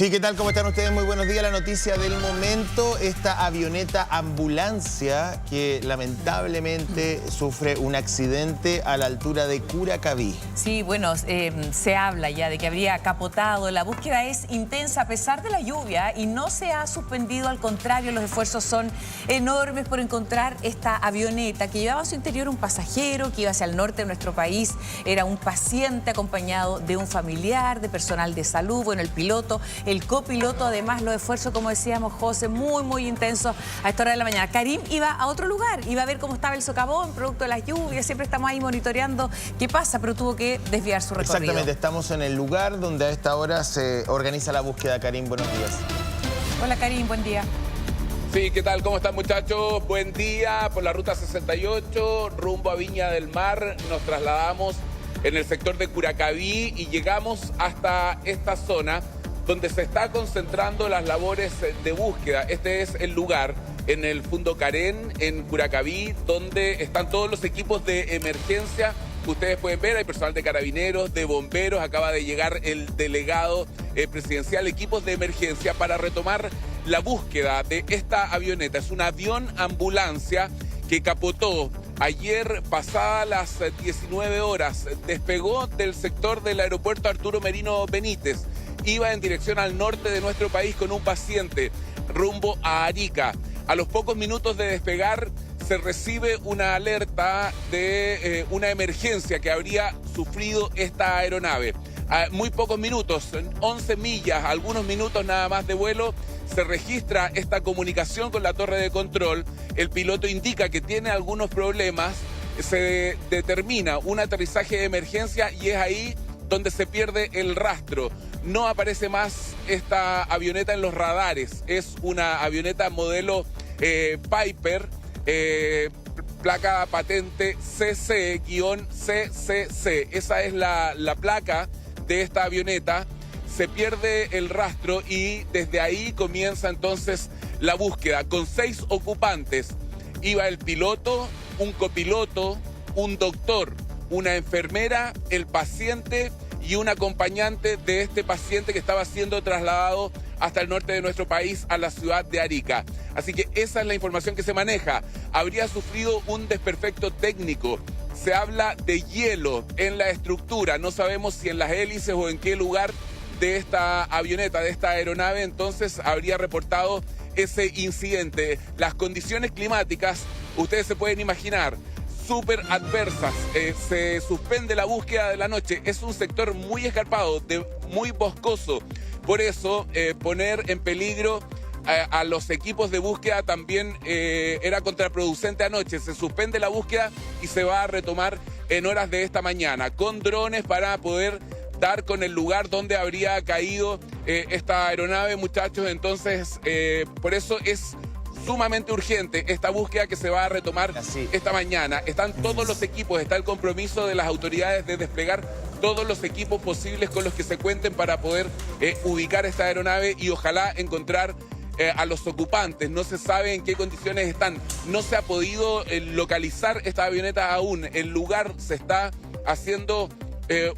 Sí, ¿qué tal? ¿Cómo están ustedes? Muy buenos días. La noticia del momento, esta avioneta ambulancia que lamentablemente sufre un accidente a la altura de Curacaví. Sí, bueno, se habla ya de que habría capotado. La búsqueda es intensa a pesar de la lluvia y no se ha suspendido, al contrario, los esfuerzos son enormes por encontrar esta avioneta que llevaba a su interior un pasajero que iba hacia el norte de nuestro país. Era un paciente acompañado de un familiar, de personal de salud, bueno, el piloto, el copiloto. Además, los esfuerzos, como decíamos, José, muy intensos a esta hora de la mañana. Karim iba a otro lugar, iba a ver cómo estaba el socavón, producto de las lluvias. Siempre estamos ahí monitoreando qué pasa, pero tuvo que desviar su recorrido. Exactamente, estamos en el lugar donde a esta hora se organiza la búsqueda. Karim, buenos días. Hola, Karim, buen día. Sí, ¿qué tal? ¿Cómo están, muchachos? Buen día. Por la ruta 68, rumbo a Viña del Mar, nos trasladamos en el sector de Curacaví y llegamos hasta esta zona donde se está concentrando las labores de búsqueda. Este es el lugar en el Fundo Carén, en Curacaví, donde están todos los equipos de emergencia. Ustedes pueden ver, hay personal de carabineros, de bomberos, acaba de llegar el delegado presidencial, equipos de emergencia para retomar la búsqueda de esta avioneta. Es un avión ambulancia que capotó ayer pasadas las 19 horas. Despegó del sector del aeropuerto Arturo Merino Benítez. Iba en dirección al norte de nuestro país con un paciente rumbo a Arica. A los pocos minutos de despegar se recibe una alerta de una emergencia que habría sufrido esta aeronave. A muy pocos minutos, 11 millas, algunos minutos nada más de vuelo, se registra esta comunicación con la torre de control. El piloto indica que tiene algunos problemas, se determina un aterrizaje de emergencia y es ahí donde se pierde el rastro. No aparece más esta avioneta en los radares. Es una avioneta modelo Piper, placa patente CC-CCC. Esa es la placa de esta avioneta. Se pierde el rastro y desde ahí comienza entonces la búsqueda. Con 6 ocupantes iba el piloto, un copiloto, un doctor, una enfermera, el paciente y un acompañante de este paciente que estaba siendo trasladado hasta el norte de nuestro país, a la ciudad de Arica. Así que esa es la información que se maneja. Habría sufrido un desperfecto técnico. Se habla de hielo en la estructura. No sabemos si en las hélices o en qué lugar de esta avioneta, de esta aeronave, entonces habría reportado ese incidente. Las condiciones climáticas, ustedes se pueden imaginar, súper adversas. Se suspende la búsqueda de la noche. Es un sector muy escarpado, muy boscoso. Por eso, poner en peligro a los equipos de búsqueda también era contraproducente anoche. Se suspende la búsqueda y se va a retomar en horas de esta mañana con drones para poder dar con el lugar donde habría caído esta aeronave, muchachos. Entonces, por eso es sumamente urgente esta búsqueda que se va a retomar esta mañana. Están todos los equipos, está el compromiso de las autoridades de desplegar todos los equipos posibles con los que se cuenten para poder ubicar esta aeronave y ojalá encontrar a los ocupantes. No se sabe en qué condiciones están. No se ha podido localizar esta avioneta aún. El lugar se está haciendo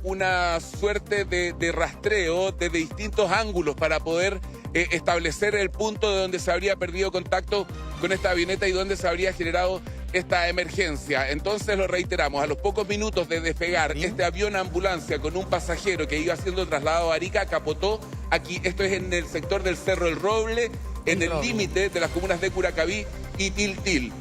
una suerte de rastreo desde distintos ángulos para poder establecer el punto de donde se habría perdido contacto con esta avioneta y donde se habría generado esta emergencia. Entonces lo reiteramos, a los pocos minutos de despegar, este avión ambulancia con un pasajero que iba siendo trasladado a Arica capotó aquí. Esto es en el sector del Cerro El Roble, en el límite de las comunas de Curacaví y Tiltil.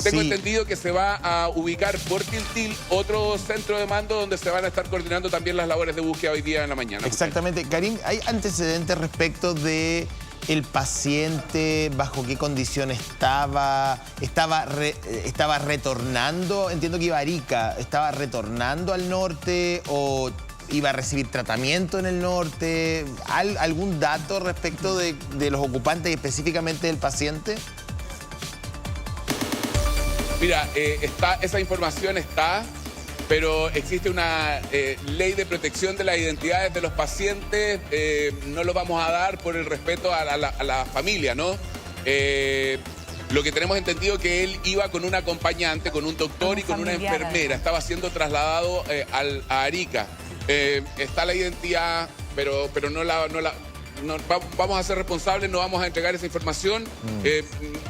Tengo entendido que se va a ubicar por Tiltil otro centro de mando donde se van a estar coordinando también las labores de búsqueda hoy día en la mañana. Exactamente. Karim, ¿hay antecedentes respecto de el paciente, bajo qué condición estaba? ¿Estaba retornando? Entiendo que iba a Arica. ¿Estaba retornando al norte o iba a recibir tratamiento en el norte? ¿Algún dato respecto de los ocupantes y específicamente del paciente? Mira, esa información está, pero existe una ley de protección de las identidades de los pacientes. No lo vamos a dar por el respeto a la familia, ¿no? Lo que tenemos entendido es que él iba con un acompañante, con un doctor y con una enfermera. Estaba siendo trasladado a Arica. Está la identidad, pero no vamos a ser responsables, no vamos a entregar esa información.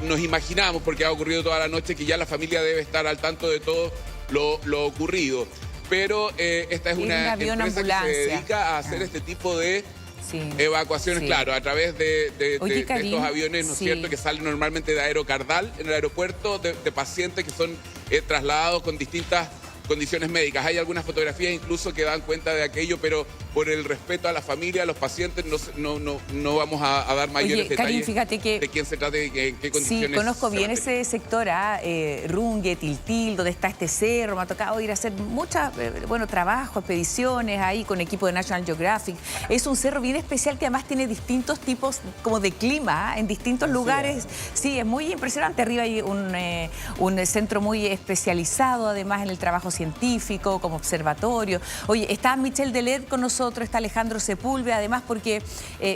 Nos imaginamos, porque ha ocurrido toda la noche, que ya la familia debe estar al tanto de todo lo ocurrido. Pero esta es una empresa que se dedica a hacer este tipo de evacuaciones, claro, a través de estos aviones, ¿no es cierto?, que salen normalmente de Aerocardal, en el aeropuerto, de pacientes que son trasladados con distintas condiciones médicas. Hay algunas fotografías incluso que dan cuenta de aquello, pero por el respeto a la familia, a los pacientes, no vamos a dar mayores detalles. Karin, fíjate que de quién se trata y en qué condiciones. Sí, conozco bien ese sector, Rungue, Tiltil, donde está este cerro. Me ha tocado ir a hacer muchas, trabajo, expediciones ahí con equipo de National Geographic. Es un cerro bien especial que además tiene distintos tipos como de clima en distintos lugares. Sí, es muy impresionante. Arriba hay un centro muy especializado, además, en el trabajo científico, como observatorio. Oye, está Michel Delet con nosotros, está Alejandro Sepúlveda, además porque,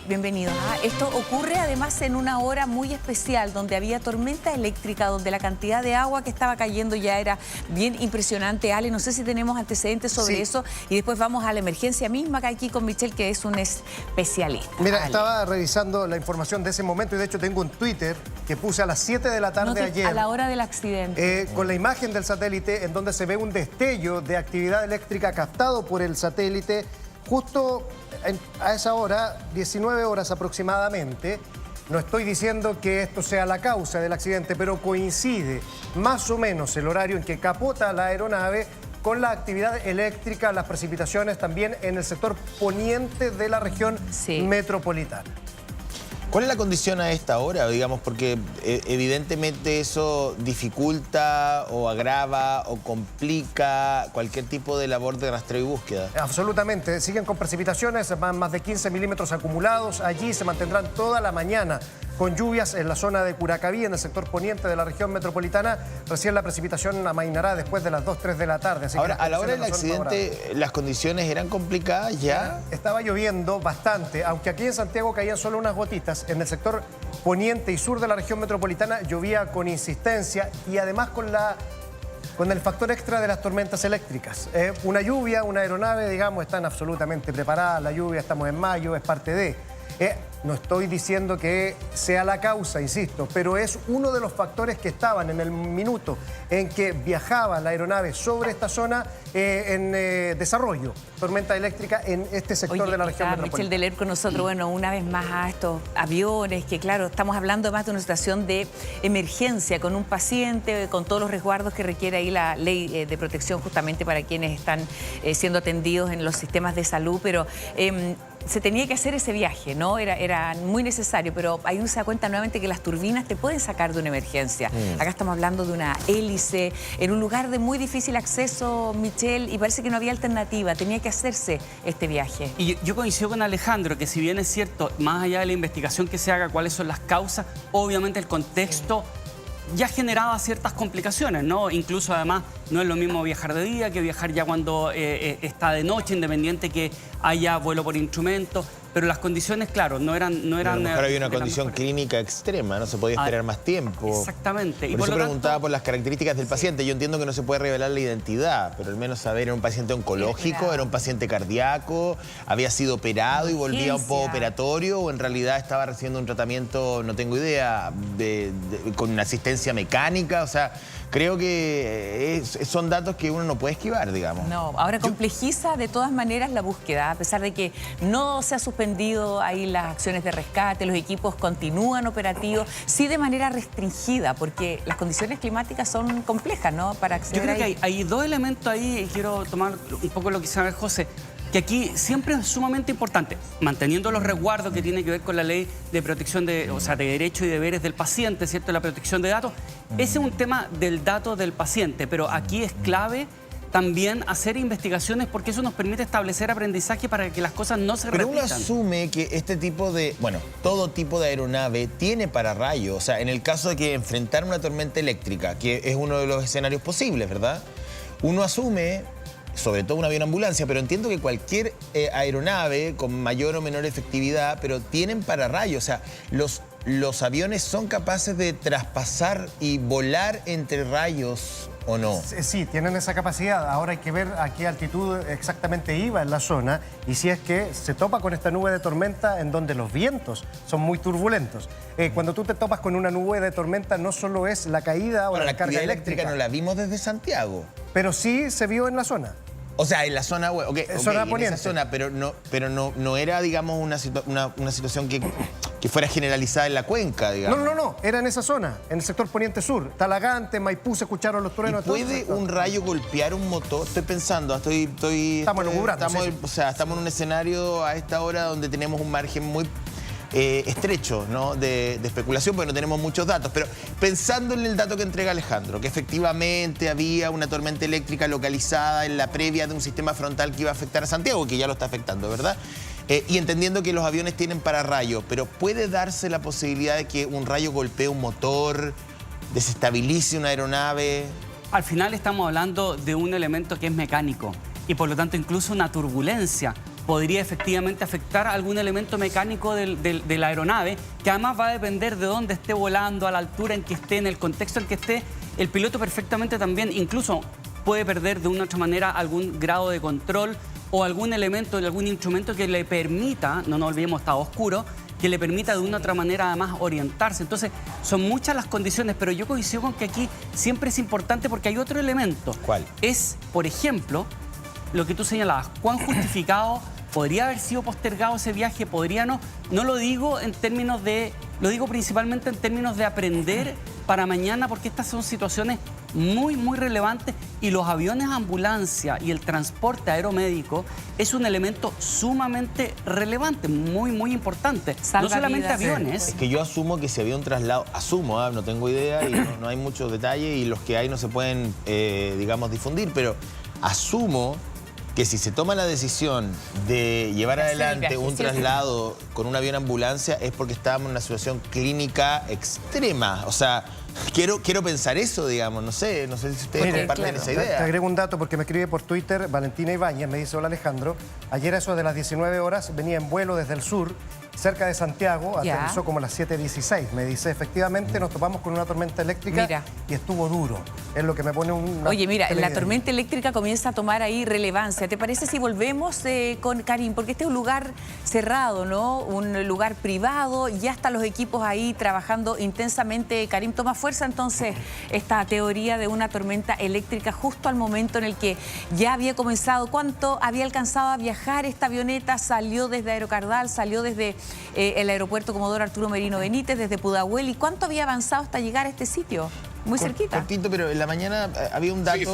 bienvenidos. Esto ocurre además en una hora muy especial, donde había tormenta eléctrica, donde la cantidad de agua que estaba cayendo ya era bien impresionante. Ale, no sé si tenemos antecedentes sobre eso, y después vamos a la emergencia misma que hay aquí con Michel, que es un especialista. Mira, Ale, estaba revisando la información de ese momento, y de hecho tengo un Twitter que puse a las 7 de la tarde ayer. A la hora del accidente. Con la imagen del satélite, en donde se ve un destello de actividad eléctrica captado por el satélite justo a esa hora, 19 horas aproximadamente. No estoy diciendo que esto sea la causa del accidente, pero coincide más o menos el horario en que capota la aeronave con la actividad eléctrica, las precipitaciones también en el sector poniente de la región metropolitana. ¿Cuál es la condición a esta hora, digamos? Porque evidentemente eso dificulta o agrava o complica cualquier tipo de labor de rastreo y búsqueda. Absolutamente. Siguen con precipitaciones, van más de 15 milímetros acumulados. Allí se mantendrán toda la mañana con lluvias en la zona de Curacaví, en el sector poniente de la región metropolitana. Recién la precipitación amainará después de las 2, 3 de la tarde. Así ahora, que a la hora del accidente, ¿las condiciones eran complicadas ya? Estaba lloviendo bastante, aunque aquí en Santiago caían solo unas gotitas. En el sector poniente y sur de la región metropolitana llovía con insistencia y además con el factor extra de las tormentas eléctricas. Una lluvia, una aeronave, digamos, están absolutamente preparadas. La lluvia, estamos en mayo, es parte de... No estoy diciendo que sea la causa, insisto, pero es uno de los factores que estaban en el minuto en que viajaba la aeronave sobre esta zona en desarrollo. Tormenta eléctrica en este sector de la región metropolitana. Michel Delet con nosotros, una vez más a estos aviones, que claro, estamos hablando más de una situación de emergencia con un paciente, con todos los resguardos que requiere ahí la ley de protección justamente para quienes están siendo atendidos en los sistemas de salud, pero... se tenía que hacer ese viaje, ¿no? Era muy necesario, pero ahí uno se da cuenta nuevamente que las turbinas te pueden sacar de una emergencia. Acá estamos hablando de una hélice, en un lugar de muy difícil acceso, Michel, y parece que no había alternativa, tenía que hacerse este viaje. Y yo coincido con Alejandro, que si bien es cierto, más allá de la investigación que se haga, cuáles son las causas, obviamente el contexto ya generaba ciertas complicaciones, ¿no? Incluso además no es lo mismo viajar de día que viajar ya cuando está de noche, independiente que haya vuelo por instrumento, pero las condiciones, claro, no eran... a lo mejor había una condición clínica extrema, no se podía esperar más tiempo. Exactamente. Por eso preguntaba por las características del paciente. Yo entiendo que no se puede revelar la identidad, pero al menos saber, ¿era un paciente oncológico, era un paciente cardíaco, había sido operado y volvía a un postoperatorio, o en realidad estaba recibiendo un tratamiento, no tengo idea, con una asistencia mecánica? O sea, creo que son datos que uno no puede esquivar, digamos. No, ahora complejiza de todas maneras la búsqueda, a pesar de que no se ha suspendido ahí las acciones de rescate, los equipos continúan operativos, sí de manera restringida, porque las condiciones climáticas son complejas, ¿no? Para acceder. Yo creo que hay dos elementos ahí, y quiero tomar un poco lo que sabe José, que aquí siempre es sumamente importante, manteniendo los resguardos que tiene que ver con la ley de protección de derechos y deberes del paciente, ¿cierto? La protección de datos. Ese es un tema del dato del paciente, pero aquí es clave también hacer investigaciones, porque eso nos permite establecer aprendizaje para que las cosas no se repitan. Pero uno asume que este tipo de, todo tipo de aeronave tiene pararrayos. O sea, en el caso de que enfrentar una tormenta eléctrica, que es uno de los escenarios posibles, ¿verdad? Uno asume, sobre todo un avión ambulancia, pero entiendo que cualquier aeronave con mayor o menor efectividad, pero tienen pararrayos. O sea, los ¿los aviones son capaces de traspasar y volar entre rayos o no? Sí, tienen esa capacidad. Ahora hay que ver a qué altitud exactamente iba en la zona y si es que se topa con esta nube de tormenta en donde los vientos son muy turbulentos. Cuando tú te topas con una nube de tormenta no solo es la caída o Bueno, la la carga actividad eléctrica no la vimos desde Santiago. pero sí se vio en la zona. O sea, en la zona, Zona en poniente. esa zona, pero no era, digamos, una situación que fuera generalizada en la cuenca, digamos. No, era en esa zona, en el sector poniente sur. Talagante, Maipú, se escucharon los ¿Y truenos. puede un rayo golpear un motor? Estoy pensando, estamos en un escenario a esta hora donde tenemos un margen muy estrecho, ¿no? de especulación, porque no tenemos muchos datos. Pero pensando en el dato que entrega Alejandro, que efectivamente había una tormenta eléctrica localizada en la previa de un sistema frontal que iba a afectar a Santiago, que ya lo está afectando, ¿verdad? Y entendiendo que los aviones tienen pararrayo, pero ¿puede darse la posibilidad de que un rayo golpee un motor, desestabilice una aeronave? Al final estamos hablando de un elemento que es mecánico y por lo tanto incluso una turbulencia podría efectivamente afectar algún elemento mecánico de la aeronave, que además va a depender de dónde esté volando, a la altura en que esté, en el contexto en que esté. El piloto perfectamente también incluso puede perder de una u otra manera algún grado de control o algún elemento, algún instrumento que le permita, no nos olvidemos, está oscuro, que le permita de una u otra manera además orientarse. Entonces, son muchas las condiciones, pero yo coincido con que aquí siempre es importante porque hay otro elemento. ¿Cuál? Es, por ejemplo, lo que tú señalabas, cuán justificado podría haber sido postergado ese viaje, podría no. No lo digo en términos de, lo digo principalmente en términos de aprender para mañana, porque estas son situaciones muy, muy relevantes y los aviones ambulancia y el transporte aeromédico es un elemento sumamente relevante, muy, muy importante. Salva no solamente vidas, aviones. Es que yo asumo que si había un traslado, no tengo idea y no hay muchos detalles y los que hay no se pueden, digamos, difundir, pero asumo que si se toma la decisión de llevar adelante un traslado con un avión ambulancia es porque estábamos en una situación clínica extrema. O sea, quiero pensar eso, digamos, no sé si ustedes comparten esa idea. Te agrego un dato porque me escribe por Twitter Valentina Ibáñez, me dice: hola Alejandro, ayer a eso de las 19 horas venía en vuelo desde el sur, cerca de Santiago, aterrizó como a las 7:16. Me dice, efectivamente nos topamos con una tormenta eléctrica y estuvo duro. Es lo que me pone un... Oye, mira, la tormenta eléctrica comienza a tomar ahí relevancia. ¿Te parece si volvemos con Karim? Porque este es un lugar cerrado, ¿no? Un lugar privado, ya están los equipos ahí trabajando intensamente. Karim, toma fuerza entonces esta teoría de una tormenta eléctrica justo al momento en el que ya había comenzado. ¿Cuánto había alcanzado a viajar esta avioneta? Salió desde Aerocardal, salió desde el aeropuerto Comodoro Arturo Merino Benítez, desde Pudahuel. ¿Y cuánto había avanzado hasta llegar a este sitio? Muy cerquita. Cortito, pero en la mañana había un dato... Sí,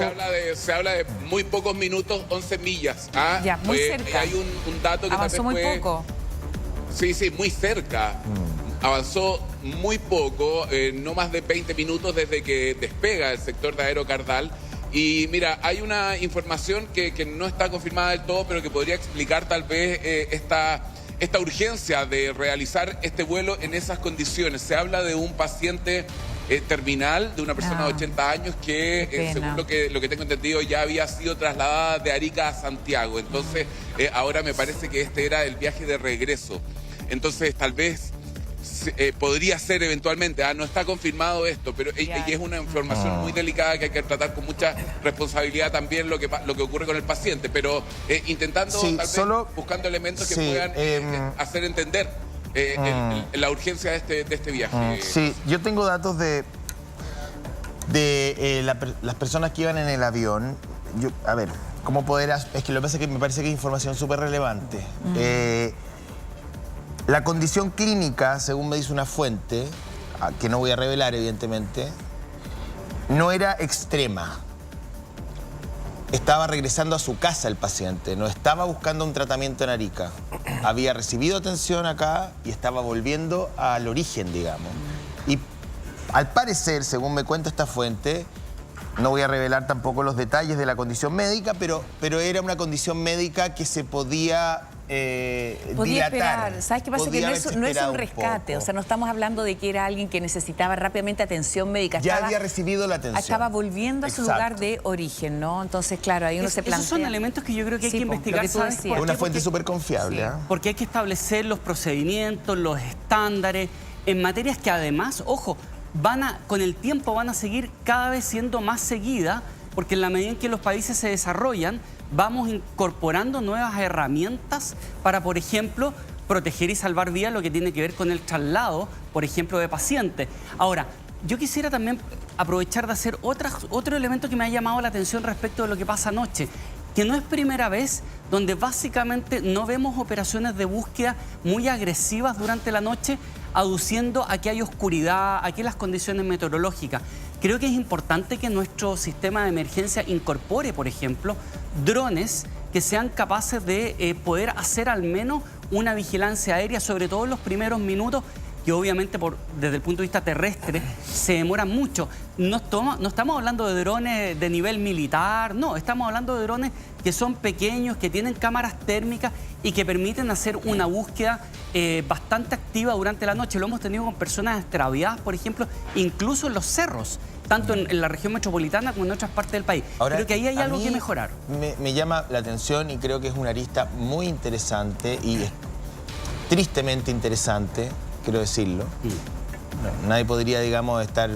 se habla de muy pocos minutos, 11 millas. ¿Ah? Ya, muy cerca. Hay un dato que avanzó muy poco. Sí, muy cerca. Avanzó muy poco, no más de 20 minutos desde que despega el sector de Aerocardal. Y mira, hay una información que no está confirmada del todo, pero que podría explicar tal vez esta urgencia de realizar este vuelo en esas condiciones. Se habla de un paciente terminal, de una persona de 80 años que, según lo que tengo entendido, ya había sido trasladada de Arica a Santiago. Entonces, ahora me parece que este era el viaje de regreso. Entonces, tal vez podría ser eventualmente, no está confirmado esto, pero y es una información muy delicada que hay que tratar con mucha responsabilidad también lo que ocurre con el paciente, pero intentando, tal vez, buscando elementos que puedan hacer entender la urgencia de este viaje. Sí, yo tengo datos de las personas que iban en el avión. A ver, ¿cómo poder...? Es que lo que pasa es que me parece que es información súper relevante. La condición clínica, según me dice una fuente, que no voy a revelar evidentemente, no era extrema. Estaba regresando a su casa el paciente, no estaba buscando un tratamiento en Arica. Había recibido atención acá y estaba volviendo al origen, digamos. Y al parecer, según me cuenta esta fuente, no voy a revelar tampoco los detalles de la condición médica, pero era una condición médica que se podía... podía esperar. ¿Sabes qué pasa? Que no es un rescate. O sea, no estamos hablando de que era alguien que necesitaba rápidamente atención médica. Ya había recibido la atención. Estaba volviendo a su lugar de origen, ¿no? Entonces, claro, ahí uno se plantea. Esos son elementos que yo creo que hay que investigar. Es una fuente súper confiable. Porque hay que establecer los procedimientos, los estándares. en materias que además, ojo, con el tiempo van a seguir cada vez siendo más seguidas, porque en la medida en que los países se desarrollan, vamos incorporando nuevas herramientas para, por ejemplo, proteger y salvar vidas, lo que tiene que ver con el traslado, por ejemplo, de pacientes. Ahora, yo quisiera también aprovechar de hacer otro elemento que me ha llamado la atención respecto de lo que pasa anoche, que no es primera vez donde básicamente no vemos operaciones de búsqueda muy agresivas durante la noche, aduciendo a que hay oscuridad, a que las condiciones meteorológicas. Creo que es importante que nuestro sistema de emergencia incorpore, por ejemplo, drones que sean capaces de poder hacer al menos una vigilancia aérea, sobre todo en los primeros minutos, que obviamente desde el punto de vista terrestre se demora mucho. No estamos hablando de drones de nivel militar, no, estamos hablando de drones que son pequeños, que tienen cámaras térmicas y que permiten hacer una búsqueda bastante activa durante la noche. Lo hemos tenido con personas extraviadas, por ejemplo, incluso en los cerros, tanto en la región metropolitana como en otras partes del país. Ahora, creo que ahí hay algo que mejorar. Me llama la atención y creo que es una arista muy interesante y tristemente interesante, quiero decirlo. No, nadie podría, digamos, estar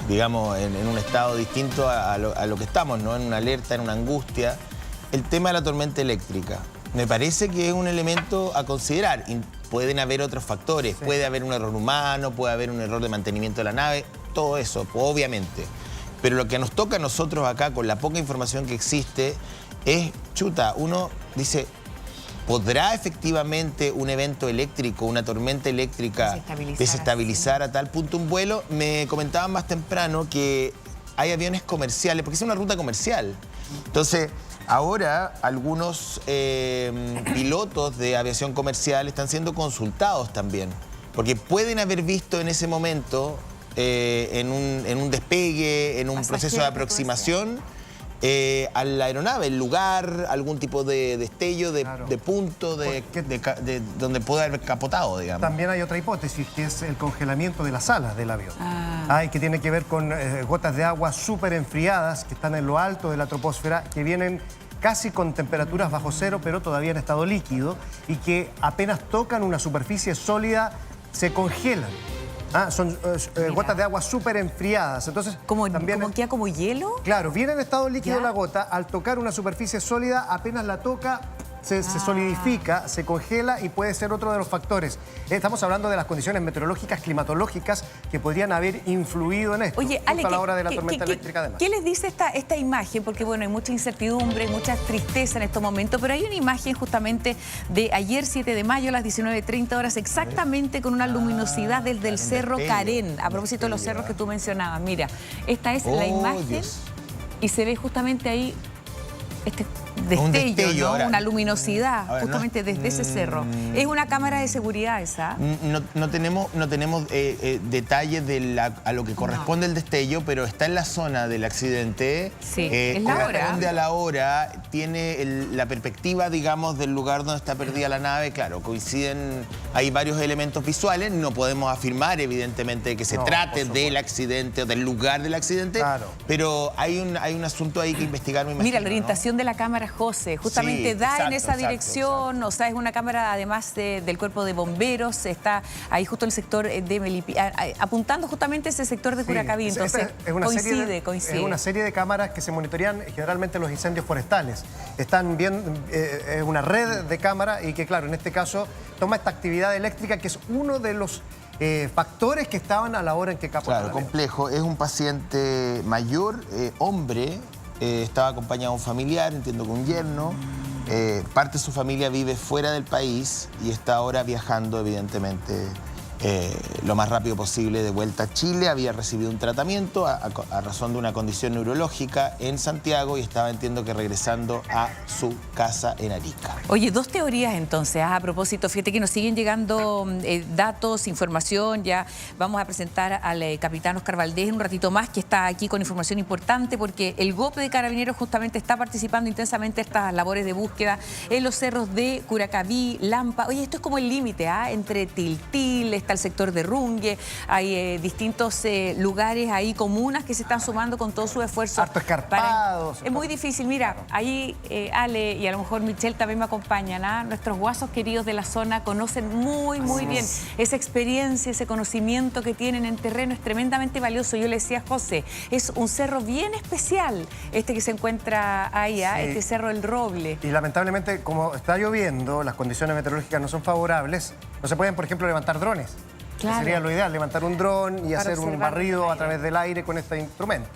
digamos, en un estado distinto a lo que estamos, ¿no? En una alerta, en una angustia. El tema de la tormenta eléctrica. Me parece que es un elemento a considerar. Pueden haber otros factores. Sí. Puede haber un error humano, puede haber un error de mantenimiento de la nave, todo eso, obviamente. Pero lo que nos toca a nosotros acá, con la poca información que existe, es, chuta, uno dice, ¿podrá efectivamente un evento eléctrico, una tormenta eléctrica desestabilizar a tal punto un vuelo? Me comentaban más temprano que hay aviones comerciales, porque es una ruta comercial. Entonces, ahora algunos pilotos de aviación comercial están siendo consultados también, porque pueden haber visto en ese momento, en un despegue, en un proceso de aproximación, a la aeronave, el lugar, algún tipo de destello, de punto, donde puede haber capotado, digamos. También hay otra hipótesis, que es el congelamiento de las alas del avión. Que tiene que ver con gotas de agua súper enfriadas que están en lo alto de la troposfera, que vienen casi con temperaturas bajo cero, pero todavía en estado líquido, y que apenas tocan una superficie sólida, se congelan. Son gotas de agua súper enfriadas. Entonces, ¿Queda como hielo? Claro, viene en estado líquido la gota, al tocar una superficie sólida, apenas la toca, se solidifica, se congela y puede ser otro de los factores. Estamos hablando de las condiciones meteorológicas, climatológicas que podrían haber influido en esto. Oye, Ale, a la hora de la tormenta eléctrica, además. ¿Qué les dice esta imagen? Porque bueno, hay mucha incertidumbre, mucha tristeza en estos momentos, pero hay una imagen justamente de ayer, 7 de mayo, a las 19:30 horas, exactamente con una luminosidad desde el Cerro Carén, a propósito de los cerros que tú mencionabas. Mira, esta es la imagen, Dios. Y se ve justamente ahí este destello, ¿no? Ahora, una luminosidad justamente desde ese cerro. Es una cámara de seguridad esa. No tenemos detalles a lo que corresponde el destello, pero está en la zona del accidente. Sí, es la hora. Corresponde a la hora, tiene la perspectiva, digamos, del lugar donde está perdida la nave. Claro, coinciden, hay varios elementos visuales. No podemos afirmar, evidentemente, que se trate del accidente o del lugar del accidente, pero hay un asunto ahí que investigar, me imagino. Mira, la orientación de la cámara, José, justamente en esa dirección, o sea, es una cámara además del cuerpo de bomberos, está ahí justo en el sector de Melipilla, apuntando justamente ese sector de Curacaví, entonces coincide. Es una serie de cámaras que se monitorean generalmente los incendios forestales. Están bien, una red de cámaras y que, claro, en este caso toma esta actividad eléctrica que es uno de los factores que estaban a la hora en que capotó. Claro, complejo. Es un paciente mayor, hombre. Estaba acompañado de un familiar, entiendo que un yerno. Parte de su familia vive fuera del país y está ahora viajando, evidentemente, lo más rápido posible de vuelta a Chile. Había recibido un tratamiento a razón de una condición neurológica en Santiago y estaba, entiendo que regresando a su casa en Arica. Oye, dos teorías entonces, a propósito, fíjate que nos siguen llegando datos, información, ya vamos a presentar al capitán Oscar Valdés en un ratito más, que está aquí con información importante, porque el GOP de Carabineros justamente está participando intensamente en estas labores de búsqueda en los cerros de Curacaví, Lampa. Oye, esto es como el límite, entre Tiltil, está el sector de Rungue, hay distintos lugares ahí, comunas que se están sumando con todo su esfuerzo. Harto escarpado. Es muy difícil, mira, ahí Ale y a lo mejor Michelle también me acompañan, ¿ah? Nuestros guasos queridos de la zona conocen muy bien esa experiencia, ese conocimiento que tienen en terreno, es tremendamente valioso. Yo le decía a José, es un cerro bien especial este que se encuentra ahí, ¿ah? Este Cerro El Roble. Y lamentablemente, como está lloviendo, las condiciones meteorológicas no son favorables, no se pueden, por ejemplo, levantar drones. Claro. Que sería lo ideal, levantar un dron y Para hacer un observar barrido desde el a través del aire con este instrumento.